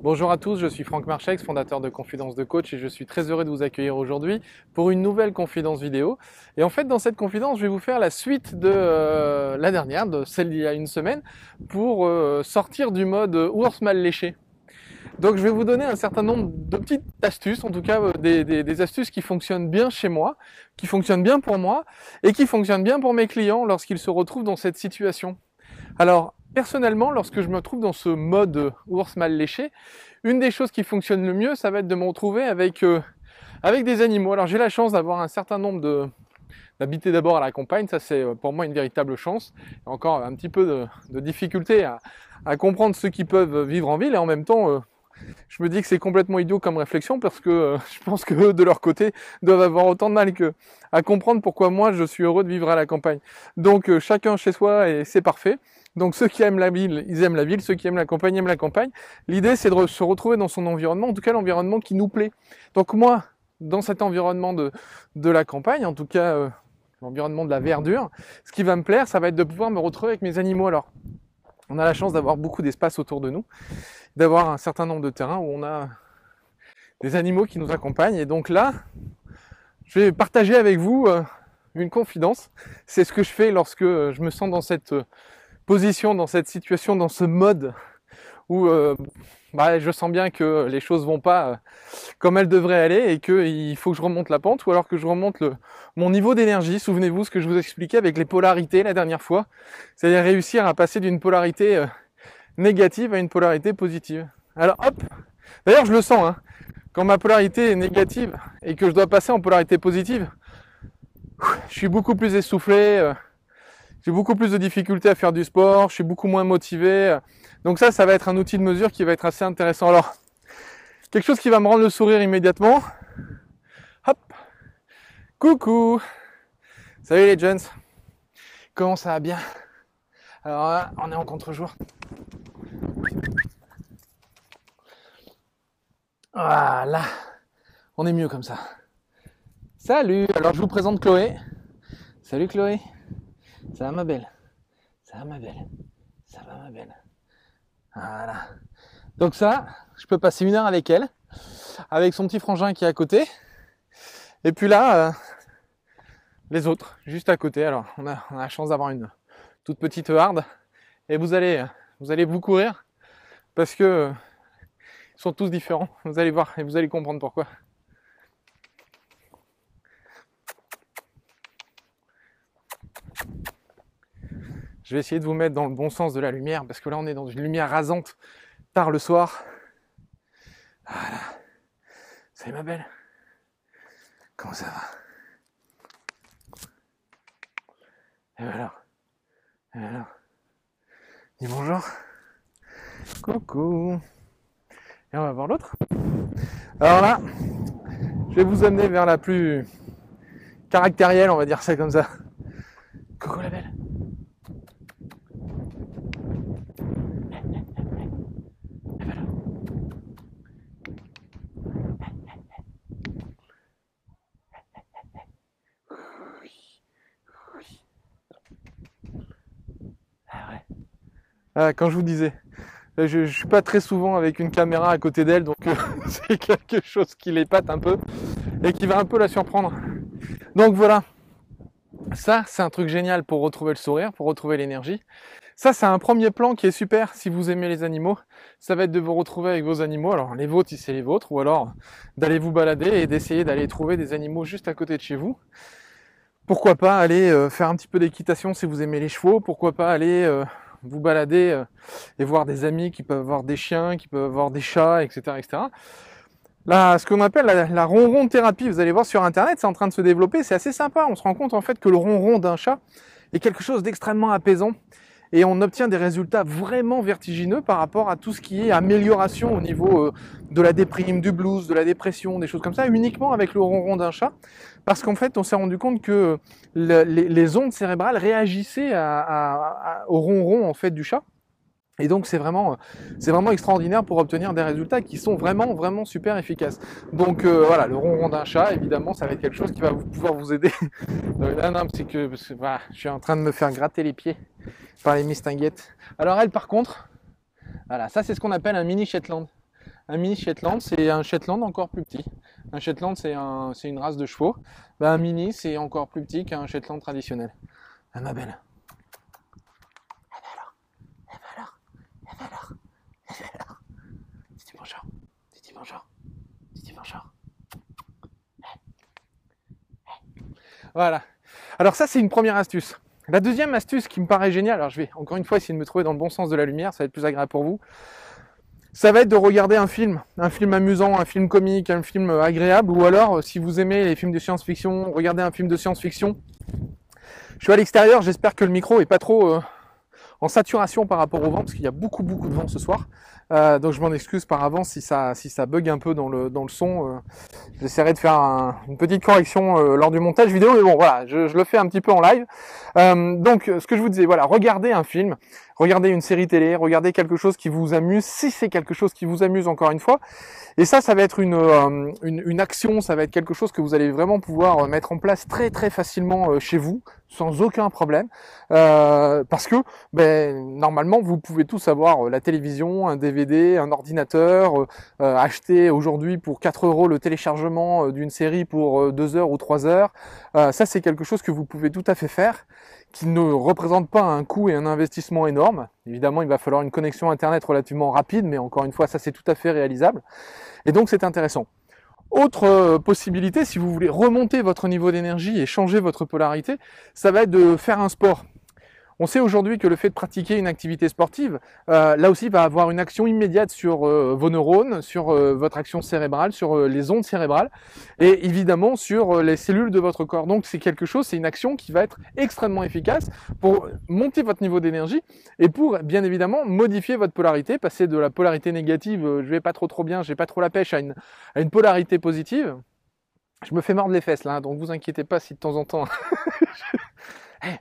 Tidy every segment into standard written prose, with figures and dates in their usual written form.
Bonjour à tous, je suis Franck Marchex, fondateur de Confidence de Coach et je suis très heureux de vous accueillir aujourd'hui pour une nouvelle confidence vidéo. Et en fait, dans cette confidence, je vais vous faire la suite de la dernière, de celle d'il y a une semaine, pour sortir du mode ours mal léché. Donc je vais vous donner un certain nombre de petites astuces, en tout cas des astuces qui fonctionnent bien chez moi, qui fonctionnent bien pour moi et qui fonctionnent bien pour mes clients lorsqu'ils se retrouvent dans cette situation. Alors, personnellement, lorsque je me trouve dans ce mode ours mal léché, une des choses qui fonctionne le mieux, ça va être de me retrouver avec des animaux. Alors, j'ai la chance d'avoir un certain nombre d'habiter d'abord à la campagne, ça c'est pour moi une véritable chance. Il y a encore un petit peu de difficulté à comprendre ceux qui peuvent vivre en ville et en même temps, je me dis que c'est complètement idiot comme réflexion parce que je pense que eux, de leur côté, doivent avoir autant de mal que à comprendre pourquoi moi je suis heureux de vivre à la campagne. Donc chacun chez soi et c'est parfait. Donc ceux qui aiment la ville, ils aiment la ville, ceux qui aiment la campagne aiment la campagne. L'idée c'est de se retrouver dans son environnement, en tout cas l'environnement qui nous plaît. Donc moi, dans cet environnement de la campagne, en tout cas l'environnement de la verdure, ce qui va me plaire, ça va être de pouvoir me retrouver avec mes animaux. Alors, on a la chance d'avoir beaucoup d'espace autour de nous, d'avoir un certain nombre de terrains où on a des animaux qui nous accompagnent. Et donc là, je vais partager avec vous une confidence. C'est ce que je fais lorsque je me sens dans cette position, dans cette situation, dans ce mode où je sens bien que les choses vont pas comme elles devraient aller et qu'il faut que je remonte la pente ou alors que je remonte mon niveau d'énergie. Souvenez-vous ce que je vous expliquais avec les polarités la dernière fois, c'est-à-dire réussir à passer d'une polarité négative à une polarité positive. Alors hop, d'ailleurs je le sens, hein, quand ma polarité est négative et que je dois passer en polarité positive, je suis beaucoup plus essoufflé, j'ai beaucoup plus de difficultés à faire du sport, je suis beaucoup moins motivé. Donc ça va être un outil de mesure qui va être assez intéressant. Alors, quelque chose qui va me rendre le sourire immédiatement. Hop, coucou, salut les gens, comment ça va bien? Alors là, on est en contre-jour. Voilà, on est mieux comme ça. Salut, alors je vous présente Chloé. Salut Chloé, ça va ma belle? Ça va ma belle? Ça va ma belle? Voilà. Donc ça, je peux passer une heure avec elle, avec son petit frangin qui est à côté. Et puis là, les autres, juste à côté. Alors, on a la chance d'avoir une toute petite harde. Et vous allez beaucoup rire parce que ils sont tous différents. Vous allez voir et vous allez comprendre pourquoi. Je vais essayer de vous mettre dans le bon sens de la lumière parce que là, on est dans une lumière rasante tard le soir. Voilà. Salut ma belle. Comment ça va? Et alors? Et alors? Dis bonjour. Coucou. Et on va voir l'autre. Alors là, je vais vous amener vers la plus caractérielle, on va dire ça comme ça. Coucou la belle. Et voilà. Ah ouais. Quand je vous disais, je suis pas très souvent avec une caméra à côté d'elle, donc c'est quelque chose qui l'épate un peu et qui va un peu la surprendre. Donc voilà, ça c'est un truc génial pour retrouver le sourire, pour retrouver l'énergie. Ça c'est un premier plan qui est super si vous aimez les animaux. Ça va être de vous retrouver avec vos animaux, alors les vôtres si c'est les vôtres, ou alors d'aller vous balader et d'essayer d'aller trouver des animaux juste à côté de chez vous. Pourquoi pas aller faire un petit peu d'équitation si vous aimez les chevaux, pourquoi pas aller vous balader et voir des amis qui peuvent avoir des chiens, qui peuvent avoir des chats, etc. etc. Là, ce qu'on appelle la ronron thérapie, vous allez voir sur internet, c'est en train de se développer, c'est assez sympa, on se rend compte en fait que le ronron d'un chat est quelque chose d'extrêmement apaisant et on obtient des résultats vraiment vertigineux par rapport à tout ce qui est amélioration au niveau de la déprime, du blues, de la dépression, des choses comme ça, uniquement avec le ronron d'un chat, parce qu'en fait on s'est rendu compte que les ondes cérébrales réagissaient au ronron en fait du chat. Et donc c'est vraiment extraordinaire pour obtenir des résultats qui sont vraiment super efficaces. Donc voilà, le ronron d'un chat, évidemment, ça va être quelque chose qui va pouvoir vous aider. Non, c'est que voilà, je suis en train de me faire gratter les pieds par les mistinguettes. Alors elle, par contre, voilà, ça c'est ce qu'on appelle un mini Shetland. Un mini Shetland, c'est un Shetland encore plus petit. Un Shetland, c'est une race de chevaux. Ben, un mini, c'est encore plus petit qu'un Shetland traditionnel. Ah, ma belle. Dis bonjour. Dis bonjour. Dis bonjour. Voilà. Alors ça, c'est une première astuce. La deuxième astuce qui me paraît géniale, alors je vais encore une fois essayer de me trouver dans le bon sens de la lumière, ça va être plus agréable pour vous. Ça va être de regarder un film amusant, un film comique, un film agréable, ou alors, si vous aimez les films de science-fiction, regardez un film de science-fiction. Je suis à l'extérieur, j'espère que le micro est pas trop en saturation par rapport au vent, parce qu'il y a beaucoup de vent ce soir. Donc je m'en excuse par avance si ça bug un peu dans le son. J'essaierai de faire une petite correction lors du montage vidéo, mais bon voilà, je le fais un petit peu en live. Donc ce que je vous disais, voilà, regardez un film, regardez une série télé, regardez quelque chose qui vous amuse, si c'est quelque chose qui vous amuse encore une fois. Et ça va être une action, ça va être quelque chose que vous allez vraiment pouvoir mettre en place très facilement chez vous, sans aucun problème. Parce que normalement, vous pouvez tous avoir la télévision, un DVD, un ordinateur, acheter aujourd'hui pour 4 € le téléchargement d'une série pour 2 heures ou 3 heures. Ça, c'est quelque chose que vous pouvez tout à fait faire, qui ne représente pas un coût et un investissement énorme. Évidemment, il va falloir une connexion Internet relativement rapide, mais encore une fois, ça c'est tout à fait réalisable. Et donc c'est intéressant. Autre possibilité, si vous voulez remonter votre niveau d'énergie et changer votre polarité, ça va être de faire un sport. On sait aujourd'hui que le fait de pratiquer une activité sportive, là aussi, va avoir une action immédiate sur vos neurones, sur votre action cérébrale, sur les ondes cérébrales et évidemment sur les cellules de votre corps. Donc c'est quelque chose, c'est une action qui va être extrêmement efficace pour monter votre niveau d'énergie et pour bien évidemment modifier votre polarité, passer de la polarité négative, je vais pas trop bien, j'ai pas trop la pêche, à une polarité positive. Je me fais mordre les fesses là, donc vous inquiétez pas si de temps en temps... Hey,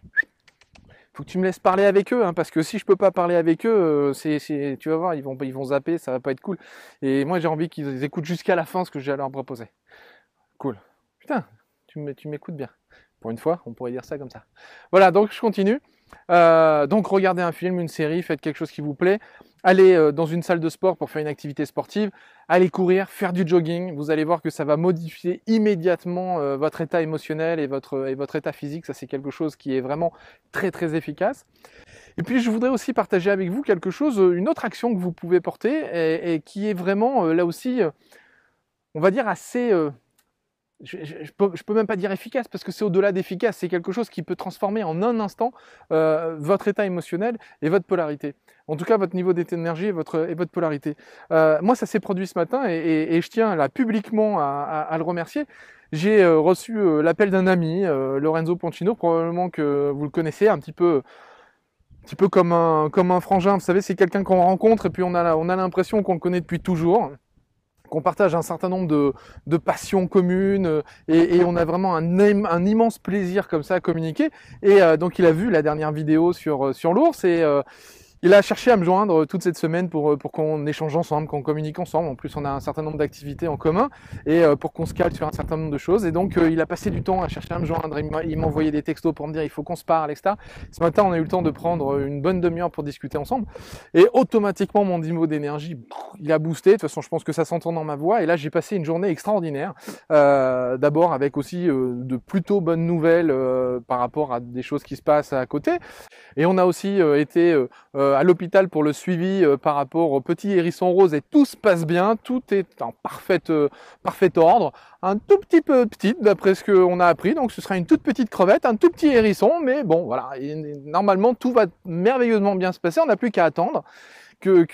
faut que tu me laisses parler avec eux, hein, parce que si je peux pas parler avec eux, tu vas voir, ils vont zapper, ça va pas être cool. Et moi j'ai envie qu'ils écoutent jusqu'à la fin ce que j'ai à leur proposer. Cool. Putain, tu m'écoutes bien. Pour une fois, on pourrait dire ça comme ça. Voilà, donc je continue. Donc regardez un film, une série, faites quelque chose qui vous plaît. Allez dans une salle de sport pour faire une activité sportive. Allez courir, faire du jogging. Vous allez voir que ça va modifier immédiatement votre état émotionnel et votre état physique. Ça, c'est quelque chose qui est vraiment très efficace. Et puis, je voudrais aussi partager avec vous quelque chose, une autre action que vous pouvez porter et qui est vraiment, là aussi, on va dire assez... je peux même pas dire efficace parce que c'est au-delà d'efficace, c'est quelque chose qui peut transformer en un instant votre état émotionnel et votre polarité. En tout cas, votre niveau d'énergie et votre polarité. Moi, ça s'est produit ce matin et je tiens là publiquement à le remercier. J'ai reçu l'appel d'un ami, Lorenzo Poncino, probablement que vous le connaissez, un petit peu comme un frangin. Vous savez, c'est quelqu'un qu'on rencontre et puis on a l'impression qu'on le connaît depuis toujours, qu'on partage un certain nombre de passions communes et on a vraiment un immense plaisir comme ça à communiquer. Et donc il a vu la dernière vidéo sur l'ours et il a cherché à me joindre toute cette semaine pour qu'on échange ensemble, qu'on communique ensemble. En plus, on a un certain nombre d'activités en commun et pour qu'on se cale sur un certain nombre de choses. Et donc, il a passé du temps à chercher à me joindre. Il m'a envoyé des textos pour me dire il faut qu'on se parle, etc. Ce matin, on a eu le temps de prendre une bonne demi-heure pour discuter ensemble. Et automatiquement, mon niveau d'énergie, il a boosté. De toute façon, je pense que ça s'entend dans ma voix. Et là, j'ai passé une journée extraordinaire. D'abord avec aussi de plutôt bonnes nouvelles par rapport à des choses qui se passent à côté. Et on a aussi été à l'hôpital pour le suivi par rapport au petit hérisson rose et tout se passe bien, tout est en parfait ordre, un tout petit peu petite d'après ce qu'on a appris, donc ce sera une toute petite crevette, un tout petit hérisson, mais bon voilà, et normalement tout va merveilleusement bien se passer, on n'a plus qu'à attendre que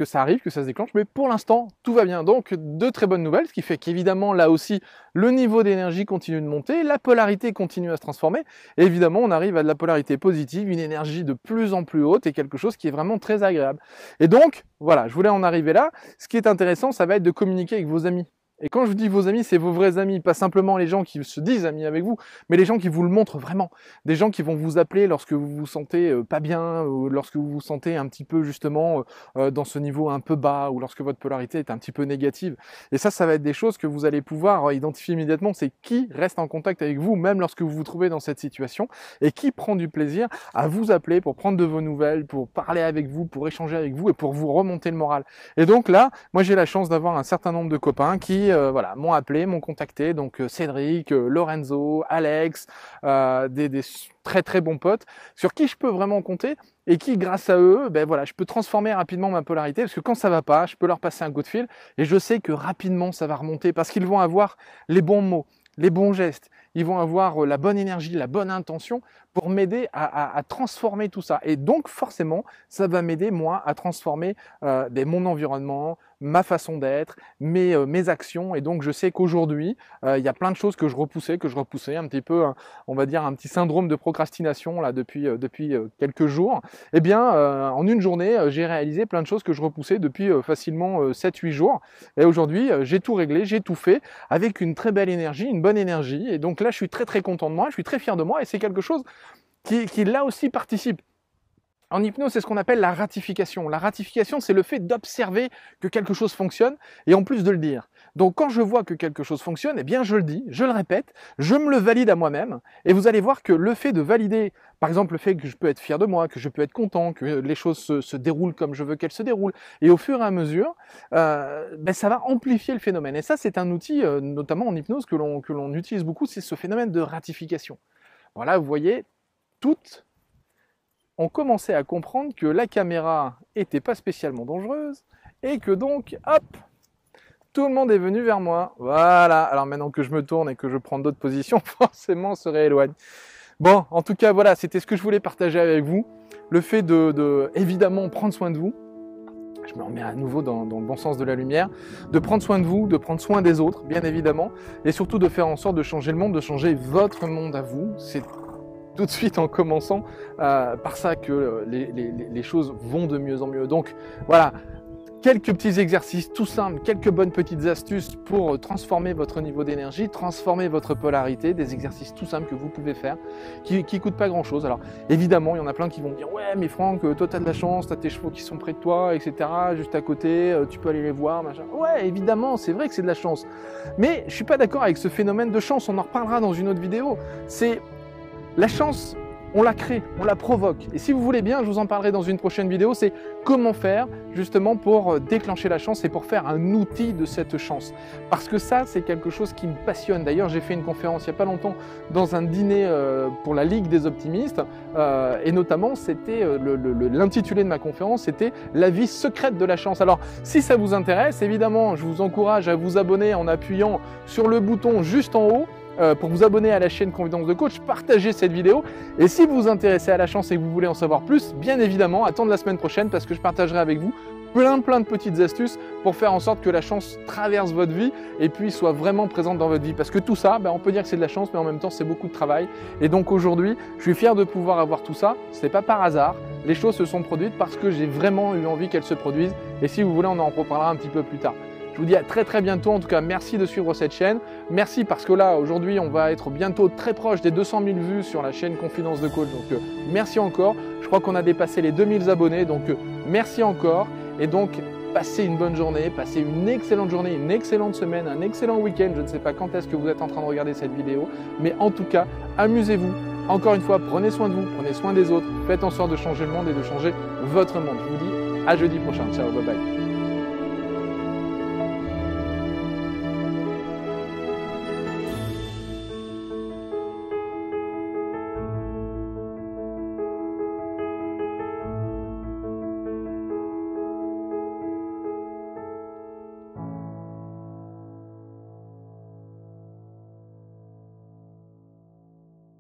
ça arrive, que ça se déclenche, mais pour l'instant tout va bien, donc de très bonnes nouvelles, ce qui fait qu'évidemment là aussi le niveau d'énergie continue de monter, la polarité continue à se transformer, et évidemment on arrive à de la polarité positive, une énergie de plus en plus haute et quelque chose qui est vraiment très agréable. Et donc voilà, je voulais en arriver là. Ce qui est intéressant, ça va être de communiquer avec vos amis. Et quand je dis vos amis, c'est vos vrais amis, pas simplement les gens qui se disent amis avec vous, mais les gens qui vous le montrent vraiment. Des gens qui vont vous appeler lorsque vous vous sentez pas bien, ou lorsque vous vous sentez un petit peu justement dans ce niveau un peu bas, ou lorsque votre polarité est un petit peu négative. Et ça va être des choses que vous allez pouvoir identifier immédiatement, c'est qui reste en contact avec vous, même lorsque vous vous trouvez dans cette situation, et qui prend du plaisir à vous appeler pour prendre de vos nouvelles, pour parler avec vous, pour échanger avec vous, et pour vous remonter le moral. Et donc là, moi j'ai la chance d'avoir un certain nombre de copains qui voilà, m'ont appelé, m'ont contacté, donc Cédric, Lorenzo, Alex, des très très bons potes, sur qui je peux vraiment compter et qui, grâce à eux, ben voilà, je peux transformer rapidement ma polarité, parce que quand ça va pas, je peux leur passer un coup de fil et je sais que rapidement ça va remonter, parce qu'ils vont avoir les bons mots, les bons gestes, ils vont avoir la bonne énergie, la bonne intention pour m'aider à transformer tout ça. Et donc forcément, ça va m'aider moi à transformer mon environnement, ma façon d'être, mes actions. Et donc je sais qu'aujourd'hui, il y a plein de choses que je repoussais un petit peu, on va dire un petit syndrome de procrastination là depuis quelques jours. Eh bien, en une journée, j'ai réalisé plein de choses que je repoussais depuis facilement 7-8 jours. Et aujourd'hui, j'ai tout réglé, j'ai tout fait avec une très belle énergie, une bonne énergie. Et donc là, je suis très très content de moi, je suis très fier de moi, et c'est quelque chose qui là aussi participe. En hypnose, c'est ce qu'on appelle la ratification. La ratification, c'est le fait d'observer que quelque chose fonctionne et en plus de le dire. Donc quand je vois que quelque chose fonctionne, eh bien je le dis, je le répète, je me le valide à moi-même, et vous allez voir que le fait de valider, par exemple le fait que je peux être fier de moi, que je peux être content, que les choses se déroulent comme je veux qu'elles se déroulent, et au fur et à mesure, ça va amplifier le phénomène. Et ça, c'est un outil, notamment en hypnose, que l'on utilise beaucoup, c'est ce phénomène de ratification. Voilà, vous voyez, toutes ont commencé à comprendre que la caméra n'était pas spécialement dangereuse et que donc, hop, tout le monde est venu vers moi. Voilà, alors maintenant que je me tourne et que je prends d'autres positions, forcément on se rééloigne. Bon, en tout cas, voilà, c'était ce que je voulais partager avec vous. Le fait de évidemment, prendre soin de vous. Je me remets à nouveau dans le bon sens de la lumière. De prendre soin de vous, de prendre soin des autres, bien évidemment. Et surtout de faire en sorte de changer le monde, de changer votre monde à vous. C'est tout de suite en commençant par ça que les choses vont de mieux en mieux. Donc voilà, quelques petits exercices tout simples, quelques bonnes petites astuces pour transformer votre niveau d'énergie, transformer votre polarité, des exercices tout simples que vous pouvez faire, qui coûtent pas grand chose. Alors évidemment, il y en a plein qui vont me dire « Ouais, mais Franck, toi tu as de la chance, tu as tes chevaux qui sont près de toi, etc. Juste à côté, tu peux aller les voir, machin. » Ouais, évidemment, c'est vrai que c'est de la chance. Mais je suis pas d'accord avec ce phénomène de chance, on en reparlera dans une autre vidéo. C'est la chance, on la crée, on la provoque. Et si vous voulez bien, je vous en parlerai dans une prochaine vidéo, c'est comment faire justement pour déclencher la chance et pour faire un outil de cette chance. Parce que ça, c'est quelque chose qui me passionne. D'ailleurs, j'ai fait une conférence il n'y a pas longtemps dans un dîner pour la Ligue des optimistes. Et notamment, c'était l'intitulé de ma conférence, c'était « La vie secrète de la chance ». Alors, si ça vous intéresse, évidemment, je vous encourage à vous abonner en appuyant sur le bouton juste en haut, pour vous abonner à la chaîne Confidence de Coach, partagez cette vidéo. Et si vous vous intéressez à la chance et que vous voulez en savoir plus, bien évidemment, attendez la semaine prochaine parce que je partagerai avec vous plein de petites astuces pour faire en sorte que la chance traverse votre vie et puis soit vraiment présente dans votre vie. Parce que tout ça, on peut dire que c'est de la chance, mais en même temps, c'est beaucoup de travail. Et donc aujourd'hui, je suis fier de pouvoir avoir tout ça. Ce n'est pas par hasard. Les choses se sont produites parce que j'ai vraiment eu envie qu'elles se produisent. Et si vous voulez, on en reparlera un petit peu plus tard. Je vous dis à très bientôt. En tout cas, merci de suivre cette chaîne. Merci parce que là, aujourd'hui, on va être bientôt très proche des 200 000 vues sur la chaîne Confidence de Coach. Donc, merci encore. Je crois qu'on a dépassé les 2000 abonnés. Donc, merci encore. Et donc, passez une bonne journée, passez une excellente journée, une excellente semaine, un excellent week-end. Je ne sais pas quand est-ce que vous êtes en train de regarder cette vidéo. Mais en tout cas, amusez-vous. Encore une fois, prenez soin de vous, prenez soin des autres. Faites en sorte de changer le monde et de changer votre monde. Je vous dis à jeudi prochain. Ciao, bye bye.